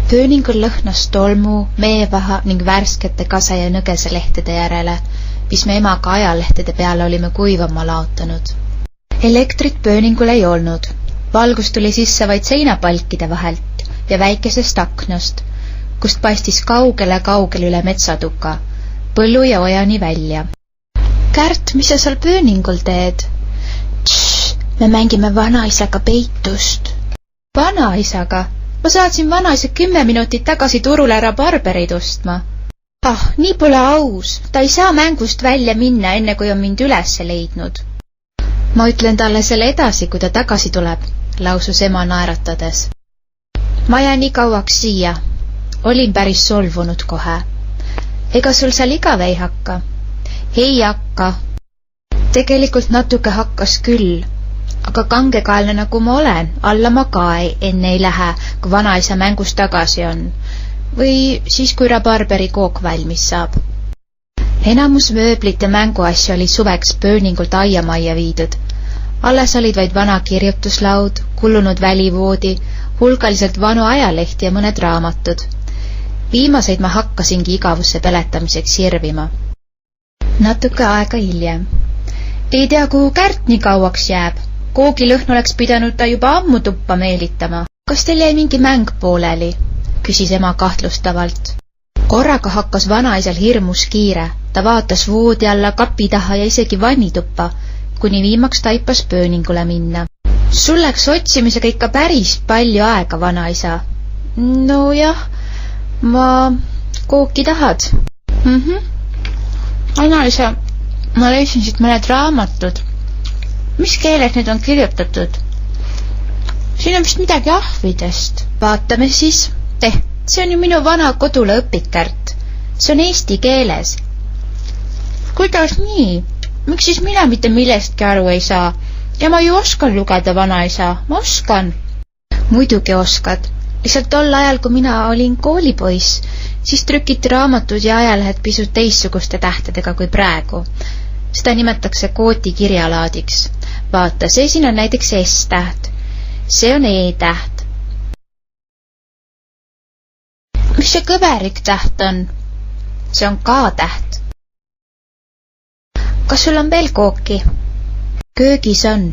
Pööningul lõhnas tolmu, meevaha ning värskete kase- ja nõgeselehtede järele, mis me emaga ajalehtede peale olime kuivama laotanud. Elektrit pööningul ei olnud. Valgus tuli sisse vaid seinapalkide vahelt ja väikesest aknast, kust paistis kaugele üle metsatuka, põllu ja ojani välja. Kärt, mis sa seal pööningul teed? Me mängime vanaisaga peitust. Vanaisaga? Ma saatsin vanaisa 10 minutit tagasi turule ära Barberi ostma. Nii pole aus. Ta ei saa mängust välja minna, enne kui on mind üles leidnud. Ma ütlen talle selle edasi, kui ta tagasi tuleb, lausus ema naeratades. Ma jään nii kauaks siia. Olin päris solvunud kohe. Ega sul seal igav ei hakka? Ei hakka. Tegelikult natuke hakkas küll. Aga kangekaelne nagu ma olen, alla ma ka enne ei lähe, kui vanaisa mängus tagasi on. Või siis, kui Barberi kook valmis saab. Enamus mööblit ja mänguasju oli suveks pööningult aiamajja viidud. Alles olid vaid vana kirjutuslaud, kullunud välivoodi, hulgaliselt vanu ajalehti ja mõned raamatud. Viimaseid ma hakkasingi igavusse peletamiseks sirvima. Natuke aega hiljem. Ei tea, kuhu Kärt nii kauaks jääb. Koogilõhn oleks pidanud ta juba ammu tuppa meelitama. Kas teil jäi mingi mäng pooleli? Küsis ema kahtlustavalt. Korraga hakkas vanaisal hirmus kiire. Ta vaatas voodi alla, kapi taha ja isegi vannituppa, kuni viimaks taipas pööningule minna. Sul läks otsimisega ikka päris palju aega, vanaisa. No jah, ma kooki tahad. Vanaisa, ma leidsin siit mõned raamatud. Mis keeles need on kirjutatud? Siin on vist midagi ahvidest. Vaatame siis. See on ju minu vana kodule õpik, Kärt. See on eesti keeles. Kuidas nii? Miks siis mina mitte millestki aru ei saa? Ja ma ju oskan lugeda, vanaisa. Ma oskan. Muidugi oskad. Lihtsalt tol ajal, kui mina olin koolipoiss, siis trükiti raamatud ja ajalehed pisut teistsuguste tähtedega kui praegu. Seda nimetakse kooti kirjalaadiks. Vaata, see siin on näiteks S-täht. See on E-täht. Mis see kõverik täht on? See on K-täht. Kas sul on veel kooki? Köögis on.